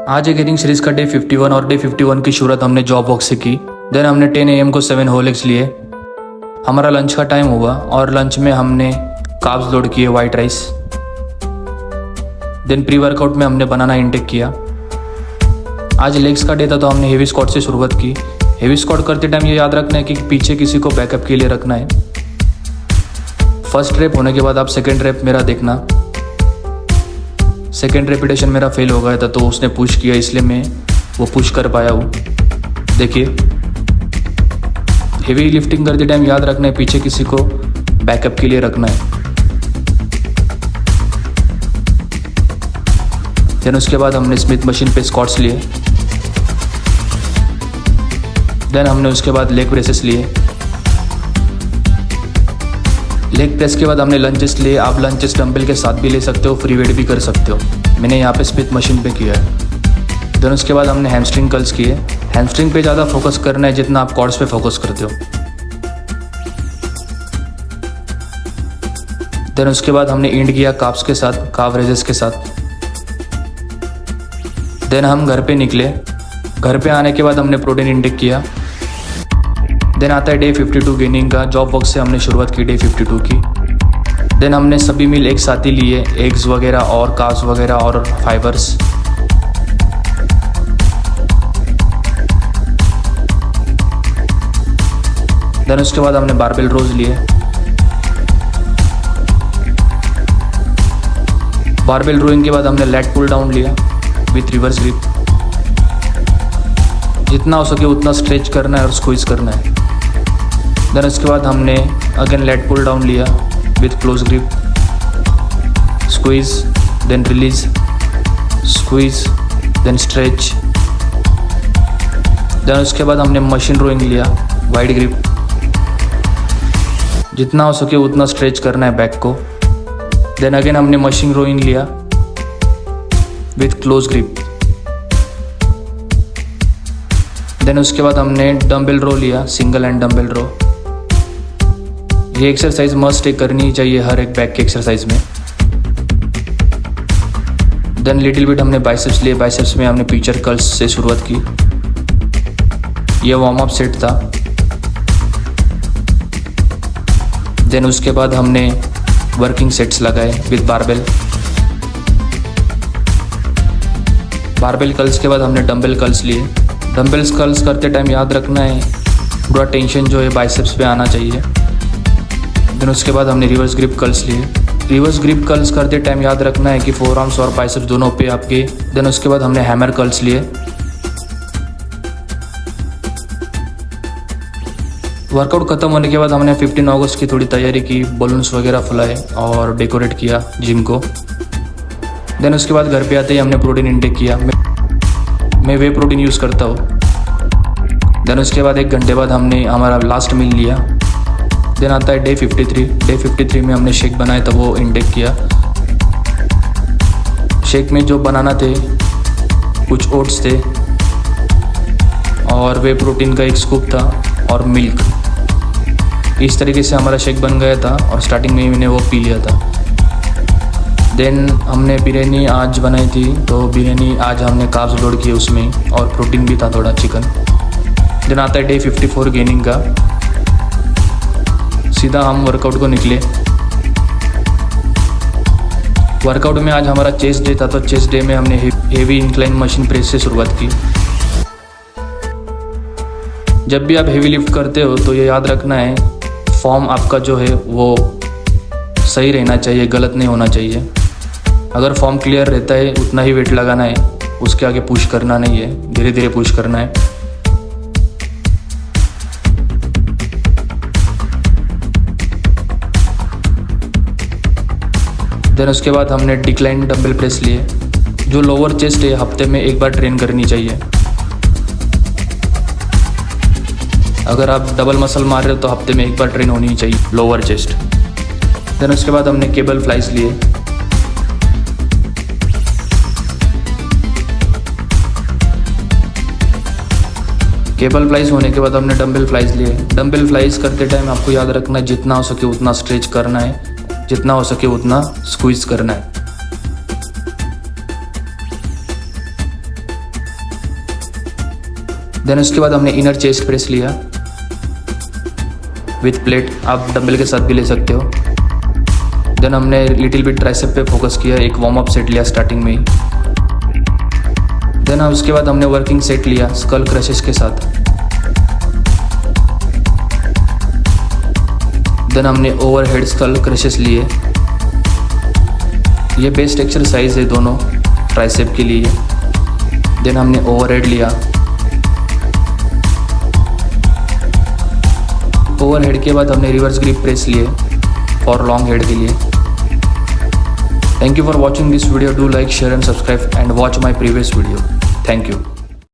आज एक gaining series का डे 51 और डे 51 की शुरुआत हमने जॉब वॉक से की। देन हमने 10 AM को 7 होल एग्स लिए। हमारा लंच का टाइम हुआ और लंच में हमने कार्ब्स लोड किए, white rice. Then pre workout में हमने बनाना इंटेक किया। आज लेग्स का डे था तो हमने हेवी स्क्वाट से शुरुआत की। हेवी स्क्वाट करते टाइम ये याद रखना है कि पीछे किसी को बैकअप के लिए रखना है। फर्स्ट रेप होने के बाद आप सेकेंड रेप मेरा देखना। सेकेंड रेपिटेशन मेरा फेल हो गया था तो उसने पुश किया, इसलिए मैं वो पुश कर पाया हूँ। देखिए, हेवी लिफ्टिंग करते टाइम याद रखना है पीछे किसी को बैकअप के लिए रखना है। देन उसके बाद हमने स्मिथ मशीन पे स्क्वाट्स लिए। देन हमने उसके बाद लेग प्रेसेस लिए। लेग प्रेस के बाद हमने लंचेस लिए। आप लंचेस डंबल के साथ भी ले सकते हो, फ्री वेट भी कर सकते हो। मैंने यहाँ पे स्मिथ मशीन पे किया है। देन उसके बाद हमने हैमस्ट्रिंग कर्ल्स किए। हैमस्ट्रिंग पे ज़्यादा फोकस करना है जितना आप क्वाड्स पे फोकस करते हो। देन उसके बाद हमने एंड किया काफ्स के साथ, काफ रेजेस के साथ। देन हम घर पे निकले। घर पे आने के बाद हमने प्रोटीन इंटेक किया। देन आता है डे 52 गेनिंग का। जॉब वर्क से हमने शुरुआत की डे 52 की। देन हमने सभी मील एक साथ ही लिए, एग्स वगैरह और कार्ब्स वगैरह और फाइबर्स। देन उसके बाद हमने बारबेल रोज लिए। बारबेल रोइंग के बाद हमने लेट पुल डाउन लिया विथ रिवर्स ग्रिप। जितना हो सके उतना स्ट्रेच करना है और स्क्वीज करना है। देन उसके बाद हमने अगेन लेट पुल डाउन लिया with close grip, squeeze, then release, squeeze, then stretch. Then उसके बाद हमने मशीन रोइंग लिया, वाइड ग्रिप। जितना हो सके उतना स्ट्रेच करना है बैक को। देन अगेन हमने मशीन रोइंग लिया विथ क्लोज ग्रिप। देन उसके बाद हमने डंबल रो लिया, सिंगल एंड डंबल रो। ये एक्सरसाइज मस्ट करनी चाहिए हर एक बैक के एक्सरसाइज में। देन लिटिल बिट हमने बाइसेप्स लिए। बाइसेप्स में हमने पिक्चर कर्ल्स से शुरुआत की। ये वार्म अप सेट था। देन उसके बाद हमने वर्किंग सेट्स लगाए विद बारबेल। बारबेल कर्ल्स के बाद हमने डंबल कर्ल्स लिए। डंबल्स कर्ल्स करते टाइम याद रखना है पूरा टेंशन जो है बाइसेप्स पे आना चाहिए। देन उसके बाद हमने रिवर्स ग्रिप कर्ल्स लिए। रिवर्स ग्रिप कर्ल्स करते टाइम याद रखना है कि फोर आर्म्स और बाइसेप्स दोनों पे आपके। देन उसके बाद हमने हैमर कर्ल्स लिए। वर्कआउट खत्म होने के बाद हमने 15 अगस्त की थोड़ी तैयारी की, बलून्स वगैरह फुलाए और डेकोरेट किया जिम को। देन उसके बाद घर पे आते ही हमने प्रोटीन इंटेक किया। मैं वे प्रोटीन यूज़ करता हूँ। देन उसके बाद 1 घंटे बाद हमने हमारा लास्ट मील लिया। देन आता है डे 53। डे 53 में हमने शेक बनाए तो वो इंटेक किया। शेक में जो बनाना थे कुछ ओट्स थे और वे प्रोटीन का एक स्कूप था और मिल्क। इस तरीके से हमारा शेक बन गया था और स्टार्टिंग में ही मैंने वो पी लिया था। देन हमने बिरयानी आज बनाई थी तो बिरयानी आज हमने कार्ब्स लोड किए उसमें और प्रोटीन भी था थोड़ा, चिकन। देन आता है डे 54 गेनिंग का। सीधा हम वर्कआउट को निकले। वर्कआउट में आज हमारा चेस्ट डे था तो चेस्ट डे में हमने हेवी इंक्लाइन मशीन प्रेस से शुरुआत की। जब भी आप हेवी लिफ्ट करते हो तो ये याद रखना है फॉर्म आपका जो है वो सही रहना चाहिए, गलत नहीं होना चाहिए। अगर फॉर्म क्लियर रहता है उतना ही वेट लगाना है, उसके आगे पुश करना नहीं है, धीरे धीरे पुश करना है। देन उसके बाद हमने डिक्लाइन डंबल प्रेस लिए। जो लोअर चेस्ट है हफ्ते में एक बार ट्रेन करनी चाहिए। अगर आप डबल मसल मार रहे हो तो हफ्ते में एक बार ट्रेन होनी चाहिए लोअर चेस्ट। देन उसके बाद हमने केबल फ्लाइज लिए। केबल फ्लाइज होने के बाद हमने डंबल फ्लाइज लिए। डंबल फ्लाइज करते टाइम आपको याद रखना है जितना हो सके उतना स्ट्रेच करना है, जितना हो सके उतना स्क्वीज करना है। देन उसके बाद हमने इनर चेस्ट प्रेस लिया विथ प्लेट, आप डंबल के साथ भी ले सकते हो। देन हमने लिटिल बिट ट्राइसेप पे फोकस किया, एक वार्म अप सेट लिया स्टार्टिंग में ही। देन उसके बाद हमने वर्किंग सेट लिया स्कल क्रशेस के साथ। देन हमने ओवरहेड स्कल क्रशेस लिए, ये बेस्ट एक्सरसाइज है दोनों ट्राइसेप के लिए। देन हमने ओवरहेड लिया, ओवरहेड के बाद हमने रिवर्स ग्रिप प्रेस लिए फॉर लॉन्ग हेड के लिए। Thank you for watching this video, do like share and subscribe and watch my previous video. Thank you.